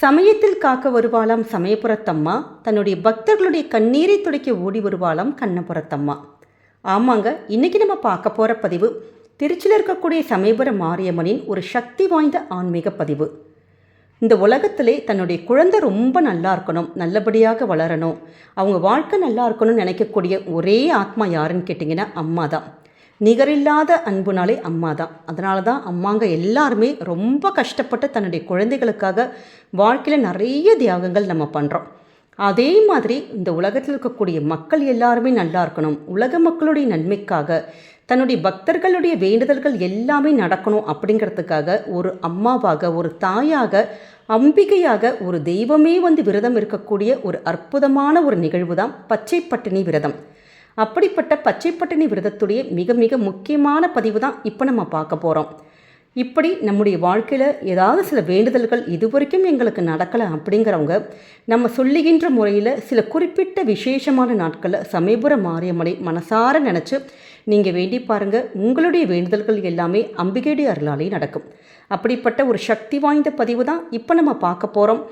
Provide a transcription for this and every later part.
சமயத்தில் காக்க வருவாளாம் சமயபுரத்தம்மா, தன்னுடைய பக்தர்களுடைய கண்ணீரை துடைக்க ஓடி வருவாளாம் கண்ணபுரத்தம்மா. ஆமாங்க, இன்றைக்கி நம்ம பார்க்க போகிற பதிவு திருச்சியில் இருக்கக்கூடிய சமயபுரம் மாரியம்மனின் ஒரு சக்தி வாய்ந்த ஆன்மீக பதிவு. இந்த உலகத்திலே தன்னுடைய குழந்தை ரொம்ப நல்லா இருக்கணும், நல்லபடியாக வளரணும், அவங்க வாழ்க்கை நல்லா இருக்கணும்னு நினைக்கக்கூடிய ஒரே ஆத்மா யாருன்னு கேட்டிங்கன்னா அம்மா தான். நிகரில்லாத அன்புனாலே அம்மா தான். அதனால தான் அம்மாங்க எல்லாருமே ரொம்ப கஷ்டப்பட்டு தன்னுடைய குழந்தைகளுக்காக வாழ்க்கையில் நிறைய தியாகங்கள் நம்ம பண்ணுறோம். அதே மாதிரி இந்த உலகத்தில் இருக்கக்கூடிய மக்கள் எல்லாருமே நல்லா இருக்கணும், உலக மக்களுடைய நன்மைக்காக தன்னுடைய பக்தர்களுடைய வேண்டுதல்கள் எல்லாமே நடக்கணும் அப்படிங்கிறதுக்காக ஒரு அம்மாவாக, ஒரு தாயாக, அம்பிகையாக, ஒரு தெய்வமே வந்து விரதம் இருக்கக்கூடிய ஒரு அற்புதமான ஒரு நிகழ்வு தான் பச்சை பட்டினி விரதம். அப்படிப்பட்ட பச்சை பட்டினி விரதத்துடைய மிக மிக முக்கியமான பதிவு தான் இப்போ நம்ம பார்க்க போகிறோம். இப்படி நம்முடைய வாழ்க்கையில் ஏதாவது சில வேண்டுதல்கள் இதுவரைக்கும் எங்களுக்கு நடக்கலை அப்படிங்கிறவங்க நம்ம சொல்லுகின்ற முறையில் சில குறிப்பிட்ட விசேஷமான நாட்களில் சமயபுரம் மாரியம்மனை மனசார நினச்சி நீங்கள் வேண்டி பாருங்கள். உங்களுடைய வேண்டுதல்கள் எல்லாமே அம்பிகையுடைய அருளாலே நடக்கும். அப்படிப்பட்ட ஒரு சக்தி வாய்ந்த பதிவு தான் இப்போ நம்ம பார்க்க போகிறோம்.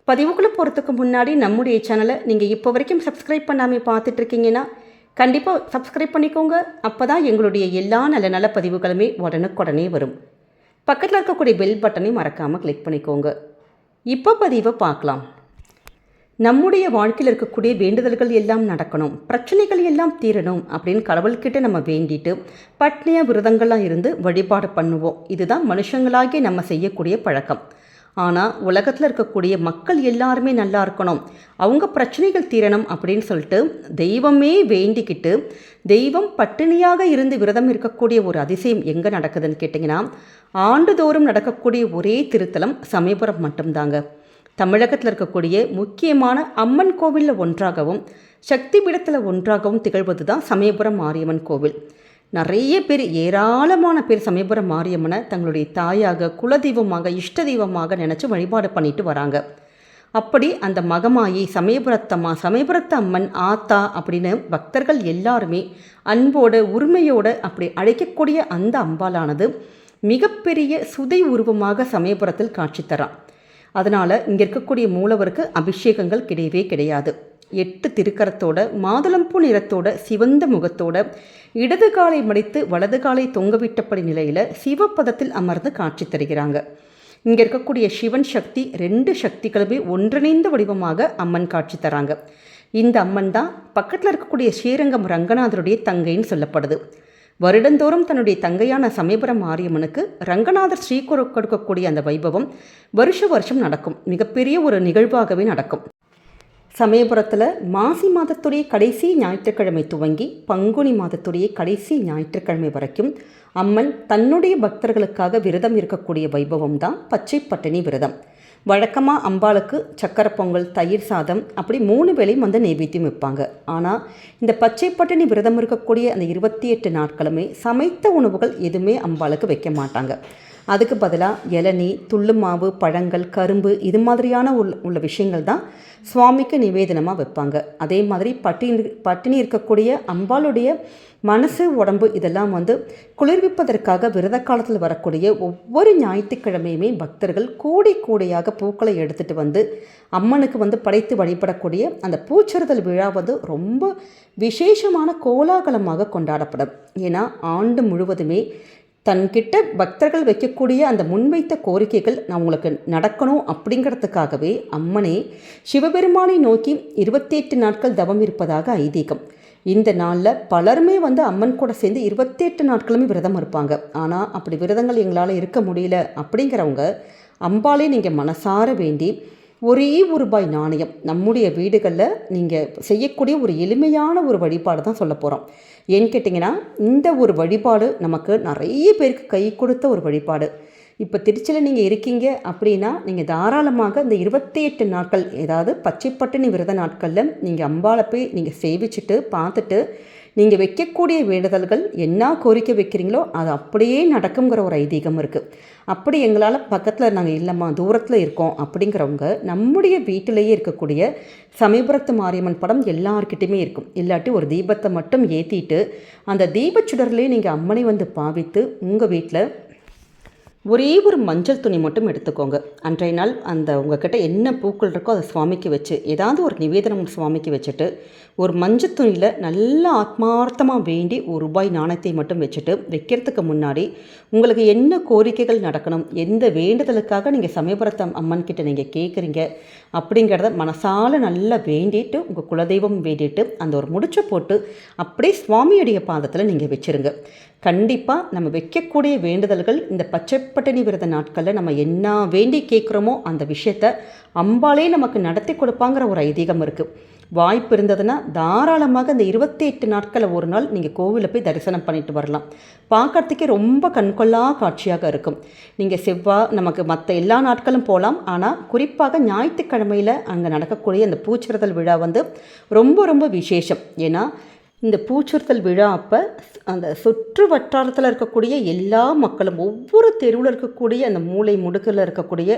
பதிவுக்குள்ளே போகிறதுக்கு முன்னாடி நம்முடைய சேனலை நீங்கள் இப்போ வரைக்கும் சப்ஸ்கிரைப் பண்ணாமல் பார்த்துட்ருக்கீங்கன்னா கண்டிப்பாக சப்ஸ்கிரைப் பண்ணிக்கோங்க. அப்போ தான் எங்களுடைய எல்லா நல்ல நல்ல பதிவுகளுமே உடனுக்குடனே வரும். பக்கத்தில் இருக்கக்கூடிய பெல் பட்டனை மறக்காமல் கிளிக் பண்ணிக்கோங்க. இப்போ பதிவை பார்க்கலாம். நம்முடைய வாழ்க்கையில் இருக்கக்கூடிய வேண்டுதல்கள் எல்லாம் நடக்கணும், பிரச்சனைகள் எல்லாம் தீரணும் அப்படின்னு கடவுள்கிட்ட நம்ம வேண்டிட்டு பட்னிய விரதங்கள்லாம் இருந்து வழிபாடு பண்ணுவோம். இதுதான் மனுஷங்களாகி நம்ம செய்யக்கூடிய பழக்கம். ஆனால் உலகத்தில் இருக்கக்கூடிய மக்கள் எல்லாருமே நல்லா இருக்கணும், அவங்க பிரச்சனைகள் தீரணும் அப்படின்னு சொல்லிட்டு தெய்வமே வேண்டிக்கிட்டு தெய்வம் பட்டினியாக இருந்து விரதம் இருக்கக்கூடிய ஒரு அதிசயம் எங்கே நடக்குதுன்னு கேட்டிங்கன்னா, ஆண்டுதோறும் நடக்கக்கூடிய ஒரே திருத்தலம் சமயபுரம் மட்டும்தாங்க. தமிழகத்தில் இருக்கக்கூடிய முக்கியமான அம்மன் கோவிலில் ஒன்றாகவும் சக்தி பீடத்தில் ஒன்றாகவும் திகழ்வது தான் சமயபுரம் மாரியம்மன் கோவில். நிறைய பேர், ஏராளமான பேர் சமயபுரம் மாரியம்மனை தங்களுடைய தாயாக, குலதெய்வமாக, இஷ்ட தெய்வமாக நினச்சி வழிபாடு பண்ணிட்டு வராங்க. அப்படி அந்த மகமாயி சமயபுரத்தம்மா, சமயபுரத்த அம்மன், ஆத்தா அப்படின்னு பக்தர்கள் எல்லாருமே அன்போடு உரிமையோடு அப்படி அழைக்கக்கூடிய அந்த அம்பாலானது மிகப்பெரிய சுதை உருவமாக சமயபுரத்தில் காட்சி தரான். அதனால் இங்கே இருக்கக்கூடிய மூலவருக்கு அபிஷேகங்கள் கிடையவே கிடையாது. 8 திருக்கரத்தோட, மாதுளம்பூ நிறத்தோட, சிவந்த முகத்தோட, இடது காலை மடித்து வலது காலை தொங்கவிட்டபடி நிலையில் சிவபதத்தில் அமர்ந்து காட்சி தருகிறாங்க. இங்கே இருக்கக்கூடிய சிவன் சக்தி 2 சக்திகளுமே ஒன்றிணைந்த வடிவமாக அம்மன் காட்சி தராங்க. இந்த அம்மன் தான் பக்கத்தில் இருக்கக்கூடிய ஸ்ரீரங்கம் ரங்கநாதருடைய தங்கைன்னு சொல்லப்படுது. வருடந்தோறும் தன்னுடைய தங்கையான சமயபுரம் மாரியம்மனுக்கு ரங்கநாதர் ஸ்ரீகொரு கொடுக்கக்கூடிய அந்த வைபவம் வருஷம் நடக்கும். மிகப்பெரிய ஒரு நிகழ்வாகவே நடக்கும். சமயபுரத்தில் மாசி மாதத்துடைய கடைசி ஞாயிற்றுக்கிழமை துவங்கி பங்குனி மாதத்துடைய கடைசி ஞாயிற்றுக்கிழமை வரைக்கும் அம்மன் தன்னுடைய பக்தர்களுக்காக விரதம் இருக்கக்கூடிய வைபவம் தான் பச்சை பட்டினி விரதம். வழக்கமாக அம்பாளுக்கு சக்கரை பொங்கல், தயிர் சாதம் அப்படி 3 வேளையும் வந்து நைவேத்தியம் வைப்பாங்க. ஆனால் இந்த பச்சை பட்டினி விரதம் இருக்கக்கூடிய அந்த 28 நாட்களுமே சமைத்த உணவுகள் எதுவுமே அம்பாளுக்கு வைக்க மாட்டாங்க. அதுக்கு பதிலாக இளநீ, துள்ளு மாவு, பழங்கள், கரும்பு இது மாதிரியான உள்ள விஷயங்கள் தான் சுவாமிக்கு நிவேதனமாக வைப்பாங்க. அதே மாதிரி பட்டினி இருக்கக்கூடிய அம்பாளுடைய மனசு, உடம்பு இதெல்லாம் வந்து குளிர்விப்பதற்காக விரத காலத்தில் வரக்கூடிய ஒவ்வொரு ஞாயிற்றுக்கிழமையுமே பக்தர்கள் கூடையாக பூக்களை எடுத்துகிட்டு வந்து அம்மனுக்கு வந்து படைத்து வழிபடக்கூடிய அந்த பூச்செறுதல் விழா வந்து ரொம்ப விசேஷமான கோலாகலமாக கொண்டாடப்படும். ஏன்னா ஆண்டு முழுவதுமே தன்கிட்ட பக்தர்கள் வைக்கக்கூடிய அந்த முன்வைத்த கோரிக்கைகள் நான் உங்களுக்கு நடக்கணும் அப்படிங்கிறதுக்காகவே அம்மனே சிவபெருமானை நோக்கி 28 நாட்கள் தவம் இருப்பதாக ஐதீகம். இந்த நாளில் பலருமே வந்து அம்மன் கூட சேர்ந்து 28 நாட்களுமே விரதம் இருப்பாங்க. ஆனால் அப்படி விரதங்கள் எங்களால் இருக்க முடியல அப்படிங்கிறவங்க அம்பாலே நீங்கள் மனசார வேண்டி ஒரே ₹1 நாணயம் நம்முடைய வீடுகளில் நீங்கள் செய்யக்கூடிய ஒரு எளிமையான ஒரு வழிபாடு தான் சொல்ல போகிறோம். ஏன்னு கேட்டிங்கன்னா, இந்த ஒரு வழிபாடு நமக்கு நிறைய பேருக்கு கை கொடுத்த ஒரு வழிபாடு. இப்போ திருச்சியில் நீங்கள் இருக்கீங்க அப்படின்னா நீங்கள் தாராளமாக இந்த 28 நாட்கள், ஏதாவது பச்சை பட்டினி விரத நாட்களில் நீங்கள் அம்பாளை போய் நீங்கள் சேவிச்சுட்டு பார்த்துட்டு நீங்கள் வைக்கக்கூடிய வேண்டுதல்கள் என்ன கோரிக்கை வைக்கிறீங்களோ அது அப்படியே நடக்குங்கிற ஒரு ஐதீகம் இருக்குது. அப்படி எங்களால் பக்கத்தில் நாங்கள் இல்லைம்மா தூரத்தில் இருக்கோம் அப்படிங்கிறவங்க நம்முடைய வீட்டிலேயே இருக்கக்கூடிய சமயபுரத்து மாரியம்மன் படம் எல்லார்கிட்டையுமே இருக்கும். இல்லாட்டி ஒரு தீபத்தை மட்டும் ஏற்றிட்டு அந்த தீபச்சுடர்லேயே நீங்கள் அம்மனை வந்து பாவித்து உங்கள் வீட்டில் ஒரே ஒரு மஞ்சள் துணி மட்டும் எடுத்துக்கோங்க. அன்றைய நாள் அந்த உங்ககிட்ட என்ன பூக்கள் இருக்கோ அதை சுவாமிக்கு வச்சு, ஏதாவது ஒரு நிவேதனம் சுவாமிக்கு வச்சுட்டு, ஒரு மஞ்சள் துணியில் நல்லா ஆத்மார்த்தமாக வேண்டி ₹1 நாணயத்தை மட்டும் வச்சுட்டு, வைக்கிறதுக்கு முன்னாடி உங்களுக்கு என்ன கோரிக்கைகள் நடக்கணும், எந்த வேண்டுதலுக்காக நீங்கள் சமயபுரத்து அம்மன் கிட்ட நீங்கள் கேட்குறீங்க அப்படிங்கிறத மனசால் நல்லா வேண்டிட்டு, உங்கள் குலதெய்வம் வேண்டிட்டு, அந்த ஒரு முடிச்சை போட்டு அப்படியே சுவாமியுடைய பாதத்தில் நீங்கள் வச்சுருங்க. கண்டிப்பாக நம்ம வைக்கக்கூடிய வேண்டுதல்கள் இந்த பச்சை பட்டினி விரத நாட்களில் நம்ம என்ன வேண்டி கேட்குறோமோ அந்த விஷயத்த அம்பாலே நமக்கு நடத்தி கொடுப்பாங்கிற ஒரு ஐதீகம் இருக்குது. வாய்ப்பு இருந்ததுன்னா தாராளமாக இந்த 28 நாட்களில் ஒரு நாள் நீங்கள் கோவிலில் போய் தரிசனம் பண்ணிட்டு வரலாம். பார்க்கறதுக்கே ரொம்ப கண்கொள்ளா காட்சியாக இருக்கும். நீங்கள் செவ்வாய் நமக்கு மற்ற எல்லா நாட்களும் போகலாம். ஆனால் குறிப்பாக ஞாயிற்றுக்கிழமையில் அங்கே நடக்கக்கூடிய அந்த பூச்சிறுதல் விழா ரொம்ப ரொம்ப விசேஷம். ஏன்னா இந்த பூச்சுறுத்தல் விழா அப்போ அந்த சுற்று வட்டாரத்தில் இருக்கக்கூடிய எல்லா மக்களும், ஒவ்வொரு தெருவில் இருக்கக்கூடிய அந்த மூளை முடுக்கில் இருக்கக்கூடிய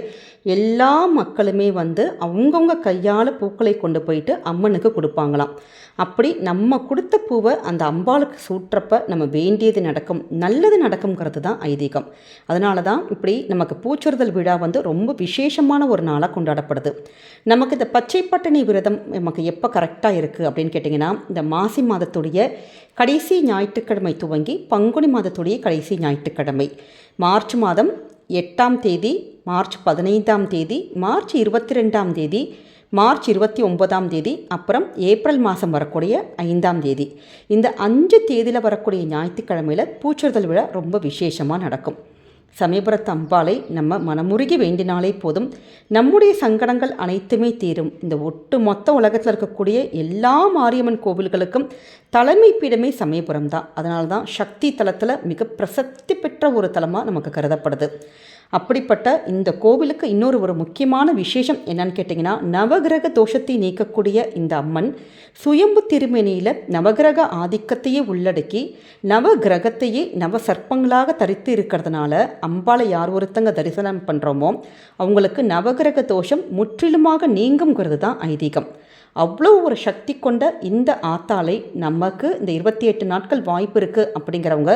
எல்லா மக்களுமே அவங்கவுங்க கையால் பூக்களை கொண்டு போயிட்டு அம்மனுக்கு கொடுப்பாங்களாம். அப்படி நம்ம கொடுத்த பூவை அந்த அம்பாளுக்கு சூட்டுறப்ப நம்ம வேண்டியது நடக்கும், நல்லது நடக்கும்ங்கிறது தான் ஐதீகம். அதனால தான் இப்படி நமக்கு பூச்சுறுதல் விழா ரொம்ப விசேஷமான ஒரு நாளாக கொண்டாடப்படுது. நமக்கு இந்த பச்சை பட்டினி விரதம் நமக்கு எப்போ கரெக்டாக இருக்குது அப்படின்னு கேட்டிங்கன்னா, இந்த மாசி மாதத்துடைய கடைசி ஞாயிற்றுக்கிழமை துவங்கி பங்குனி மாதத்துடைய கடைசி ஞாயிற்றுக்கிழமை, மார்ச் மாதம் 8ஆம் தேதி, மார்ச் 15ஆம் தேதி, மார்ச் 22ஆம் தேதி, மார்ச் 29ஆம் தேதி, அப்புறம் ஏப்ரல் மாதம் வரக்கூடிய 5ஆம் தேதி, இந்த 5 தேதியில் வரக்கூடிய ஞாயிற்றுக்கிழமையில் பூச்சுறுதல் விழா ரொம்ப விசேஷமாக நடக்கும். சமயபுரத்து அம்பாளை நம்ம மனமுருகி வேண்டினாலே போதும், நம்முடைய சங்கடங்கள் அனைத்துமே தீரும். இந்த ஒட்டு மொத்த உலகத்தில் இருக்கக்கூடிய எல்லா மாரியம்மன் கோவில்களுக்கும் தலைமை பீடமே சமயபுரம் தான். அதனால தான் சக்தி தலத்தில் மிக பிரசித்தி பெற்ற ஒரு தலமாக நமக்கு கருதப்படுது. அப்படிப்பட்ட இந்த கோவிலுக்கு ஒரு முக்கியமான விசேஷம் என்னன்னு கேட்டிங்கன்னா, நவகிரக தோஷத்தை நீக்கக்கூடிய இந்த அம்மன் சுயம்பு திருமேனியில் நவகிரக ஆதிக்கத்தையே உள்ளடக்கி நவகிரகத்தையே நவ சர்ப்பங்களாக தரித்து இருக்கிறதுனால அம்பாளை யார் ஒருத்தங்க தரிசனம் பண்ணுறோமோ அவங்களுக்கு நவகிரக தோஷம் முற்றிலுமாக நீங்குங்கிறது தான் ஐதீகம். அவ்வளோ ஒரு சக்தி கொண்ட இந்த ஆத்தாளை நமக்கு இந்த 28 நாட்கள் வாய்ப்பு இருக்குது அப்படிங்கிறவங்க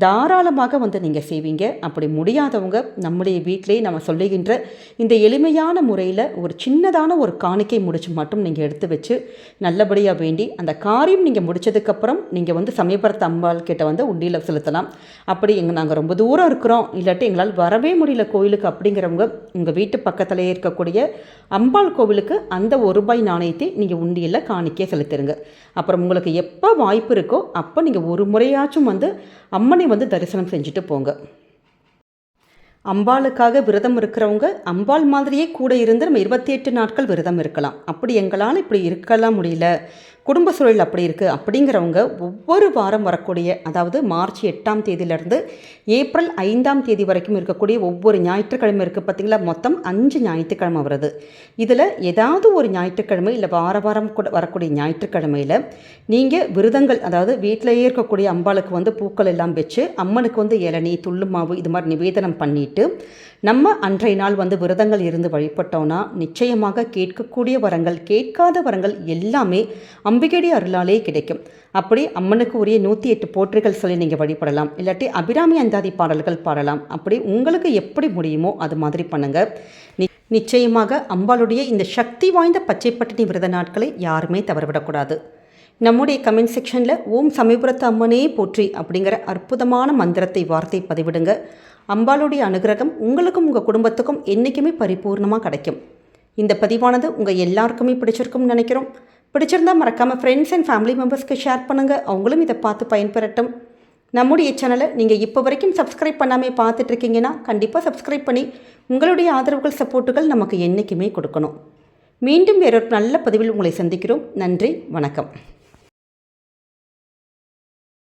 தாராளமாக நீங்கள் செய்வீங்க. அப்படி முடியாதவங்க நம்முடைய வீட்டிலே நம்ம சொல்லுகின்ற இந்த எளிமையான முறையில் ஒரு சின்னதான ஒரு காணிக்கை முடிச்சு மட்டும் நீங்கள் எடுத்து வச்சு நல்லபடியாக வேண்டி அந்த காரியம் நீங்கள் முடித்ததுக்கப்புறம் நீங்கள் சமயபுரத்து அம்பாள் கிட்ட உண்டியில் செலுத்தலாம். அப்படி நாங்கள் ரொம்ப தூரம் இருக்கிறோம், இல்லாட்டி எங்களால் வரவே முடியல கோயிலுக்கு அப்படிங்கிறவங்க உங்கள் வீட்டு பக்கத்திலே இருக்கக்கூடிய அம்பாள் கோவிலுக்கு அந்த ₹1 நாணயத்தை நீங்கள் உண்டியில் காணிக்கை செலுத்திடுங்க. அப்புறம் உங்களுக்கு எப்போ வாய்ப்பு இருக்கோ அப்போ நீங்கள் ஒரு முறையாச்சும் அம்மனை தரிசனம் செஞ்சுட்டு போங்க. அம்பாளுக்காக விரதம் இருக்கிறவங்க அம்பாள் மாதிரியே கூட இருந்து நம்ம 28 நாட்கள் விரதம் இருக்கலாம். அப்படி எங்களால் இப்படி இருக்கலாம் முடியல, குடும்ப சூழல் அப்படி இருக்குது அப்படிங்கிறவங்க ஒவ்வொரு வாரம் வரக்கூடிய, அதாவது மார்ச் 8ஆம் தேதியிலேருந்து ஏப்ரல் 5ஆம் தேதி வரைக்கும் இருக்கக்கூடிய ஒவ்வொரு ஞாயிற்றுக்கிழமை இருக்குது பார்த்திங்களா, மொத்தம் 5 ஞாயிற்றுக்கிழமை வருது. இதில் ஏதாவது ஒரு ஞாயிற்றுக்கிழமை இல்லை வாரம் கூட வரக்கூடிய ஞாயிற்றுக்கிழமையில் நீங்கள் விரதங்கள், அதாவது வீட்டிலேயே இருக்கக்கூடிய அம்பாளுக்கு பூக்கள் எல்லாம் வச்சு அம்மனுக்கு இளநீ துள்ளு மாவு இது மாதிரி நிவேதனம் பண்ணிட்டு நம்ம அன்றைய நாள் விரதங்கள் இருந்து வழிபட்டோன்னா நிச்சயமாக கேட்கக்கூடிய வரங்கள், கேட்காத வரங்கள் எல்லாமே அம்பிகையுடைய அருளாலே கிடைக்கும். அப்படி அம்மனுக்கு உரிய 108 போற்றிகள் சொல்லி நீங்கள் வழிபடலாம், இல்லாட்டி அபிராமி அந்தாதி பாடல்கள் பாடலாம். அப்படி உங்களுக்கு எப்படி முடியுமோ அது மாதிரி பண்ணுங்கள். நிச்சயமாக அம்பாளுடைய இந்த சக்தி வாய்ந்த பச்சை பட்டினி விரத நாட்களை யாருமே தவறவிடக்கூடாது. நம்முடைய கமெண்ட் செக்ஷனில் ஓம் சமயபுரத்து அம்மனே போற்றி அப்படிங்கிற அற்புதமான மந்திரத்தை வார்த்தை பதிவிடுங்க. அம்பாளுடைய அனுகிரகம் உங்களுக்கும் உங்கள் குடும்பத்துக்கும் என்றைக்குமே பரிபூர்ணமாக கிடைக்கும். இந்த பதிவானது உங்கள் எல்லாருக்குமே பிடிச்சிருக்கும்னு நினைக்கிறோம். பிடிச்சிருந்தால் மறக்காமல் ஃப்ரெண்ட்ஸ் அண்ட் ஃபேமிலி மெம்பர்ஸ்க்கு ஷேர் பண்ணுங்கள், அவங்களும் இதை பார்த்து பயன்பெறட்டும். நம்முடைய சேனலை நீங்கள் இப்போ வரைக்கும் சப்ஸ்கிரைப் பண்ணாமல் பார்த்துட்ருக்கீங்கன்னா கண்டிப்பாக சப்ஸ்கிரைப் பண்ணி உங்களுடைய ஆதரவுகள், சப்போர்ட்டுகள் நமக்கு என்றைக்குமே கொடுக்கணும். மீண்டும் வேறொரு நல்ல பதிவில் உங்களை சந்திக்கிறோம். நன்றி, வணக்கம்.